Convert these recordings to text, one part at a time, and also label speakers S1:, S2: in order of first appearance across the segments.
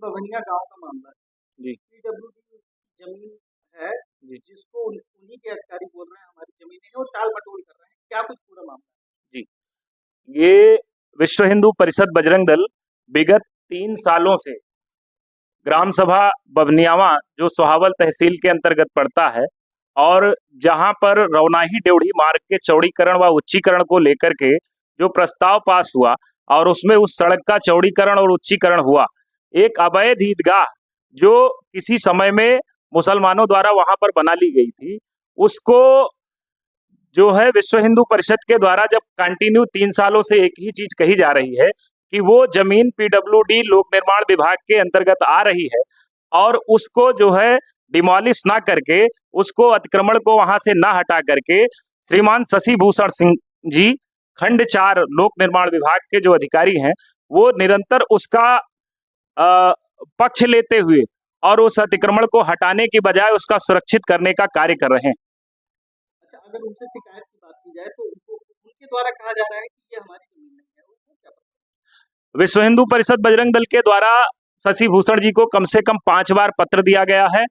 S1: बभनिया गांव का मामला है।
S2: जी
S1: पीडब्ल्यूडी जमीन है,
S2: जी
S1: जिसको उन्हीं के अधिकारी बोल रहे हैं हमारी जमीन है, और टाल मटोल कर रहे हैं। क्या कुछ पूरा मामला
S2: जी। ये विश्व हिंदू परिषद बजरंग दल विगत 3 सालों से ग्राम सभा बभनियावा जो सोहावल तहसील के अंतर्गत पड़ता है और जहां पर रौनाही डेवढ़ी मार्ग के चौड़ीकरण व उच्चीकरण को लेकर के जो प्रस्ताव पास हुआ और उसमें उस सड़क का चौड़ीकरण और उच्चीकरण हुआ, एक अवैध ईदगाह जो किसी समय में मुसलमानों द्वारा वहां पर बना ली गई थी, उसको जो है विश्व हिंदू परिषद के द्वारा जब कंटिन्यू 3 सालों से एक ही चीज कही जा रही है कि वो जमीन पीडब्ल्यूडी लोक निर्माण विभाग के अंतर्गत आ रही है और उसको जो है डिमोलिश ना करके, उसको अतिक्रमण को वहां से ना हटा करके श्रीमान शशि भूषण सिंह जी खंड 4 लोक निर्माण विभाग के जो अधिकारी हैं वो निरंतर उसका पक्ष लेते हुए और उस अतिक्रमण को हटाने की बजाय उसका सुरक्षित करने का कार्य कर रहे हैं।
S1: अच्छा, अगर उनसे शिकायत की बात की जाए तो उनके द्वारा कहा जा रहा है कि ये हमारी जमीन नहीं है, उनको क्या पता?
S2: विश्व हिंदू परिषद बजरंग दल के द्वारा शशि भूषण जी को कम से कम 5 बार पत्र दिया गया है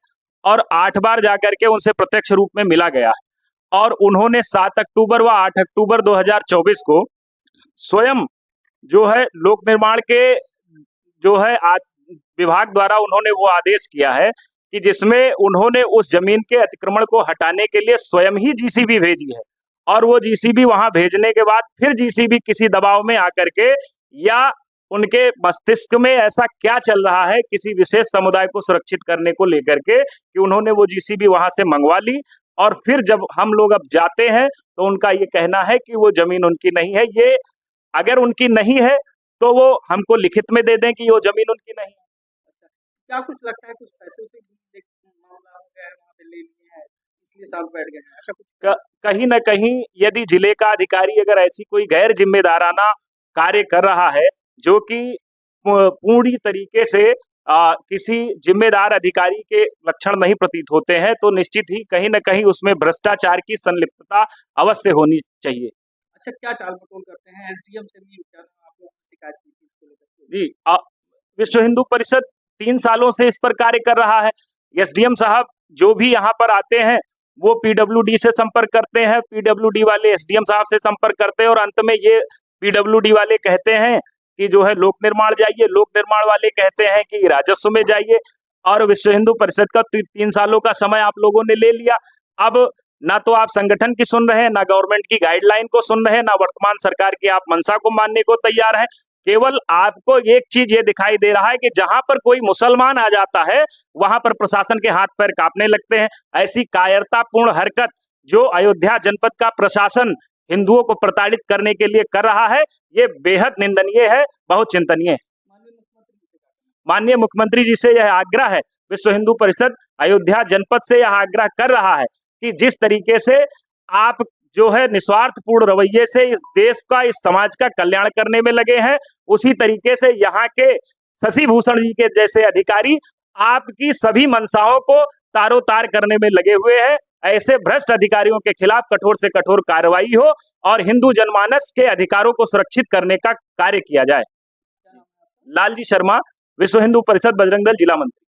S2: और 8 बार जाकर के उनसे प्रत्यक्ष रूप में मिला गया है और उन्होंने 7 अक्टूबर व 8 अक्टूबर 2024 को स्वयं जो है लोक निर्माण के जो है विभाग द्वारा उन्होंने वो आदेश किया है कि जिसमें उन्होंने उस जमीन के अतिक्रमण को हटाने के लिए स्वयं ही जीसीबी भेजी है और वो जीसीबी वहां भेजने के बाद फिर जीसीबी किसी दबाव में आकर के या उनके मस्तिष्क में ऐसा क्या चल रहा है किसी विशेष समुदाय को सुरक्षित करने को लेकर के कि उन्होंने वो जीसीबी वहां से मंगवा ली और फिर जब हम लोग अब जाते हैं तो उनका ये कहना है कि वो जमीन उनकी नहीं है। ये अगर उनकी नहीं है तो वो हमको लिखित में दे दें कि वो जमीन उनकी नहीं है।
S1: क्या कुछ लगता है कुछ पैसों से मामला हो गया है, वहाँ पे ले लिए हैं इसलिए साथ बैठ गए हैं, ऐसा कुछ?
S2: कहीं ना कहीं यदि जिले का अधिकारी अगर ऐसी कोई गैर जिम्मेदाराना कार्य कर रहा है जो कि पूरी तरीके से किसी जिम्मेदार अधिकारी के लक्षण नहीं प्रतीत होते हैं तो निश्चित ही कहीं ना कहीं उसमें भ्रष्टाचार की संलिप्तता अवश्य होनी चाहिए।
S1: अच्छा, क्या टाल मटोल करते हैं? एसडीएम से भी क्या आप लोगों ने शिकायत की थी इसको लेकर?
S2: जी, विश्व हिंदू परिषद 3 सालों से इस पर कार्य कर रहा है। एसडीएम साहब जो भी यहाँ पर आते हैं वो पीडब्ल्यूडी से संपर्क करते हैं, पीडब्ल्यूडी वाले एसडीएम साहब से संपर्क करते हैं और अंत में ये पीडब्ल्यूडी वाले कहते हैं कि जो है लोक निर्माण जाइए, लोक निर्माण वाले कहते हैं कि राजस्व में जाइए और विश्व हिंदू परिषद का 3 सालों का समय आप लोगों ने ले लिया। अब ना तो आप संगठन की सुन रहे हैं, ना गवर्नमेंट की गाइडलाइन को सुन रहे हैं, ना वर्तमान सरकार की आप मंशा को मानने को तैयार हैं। केवल आपको एक चीज ये दिखाई दे रहा है कि जहां पर कोई मुसलमान आ जाता है वहां पर प्रशासन के हाथ पैर कांपने लगते हैं। ऐसी कायरतापूर्ण हरकत जो अयोध्या जनपद का प्रशासन हिंदुओं को प्रताड़ित करने के लिए कर रहा है, ये बेहद निंदनीय है, बहुत चिंतनीय है। माननीय मुख्यमंत्री जी से यह आग्रह है, विश्व हिंदू परिषद अयोध्या जनपद से यह आग्रह कर रहा है कि जिस तरीके से आप जो है निस्वार्थपूर्ण रवैये से इस देश का, इस समाज का कल्याण करने में लगे हैं, उसी तरीके से यहाँ के शशि भूषण जी के जैसे अधिकारी आपकी सभी मंशाओं को तारोतार करने में लगे हुए हैं। ऐसे भ्रष्ट अधिकारियों के खिलाफ कठोर से कठोर कार्रवाई हो और हिंदू जनमानस के अधिकारों को सुरक्षित करने का कार्य किया जाए। लालजी शर्मा, विश्व हिंदू परिषद बजरंग दल जिला मंत्री।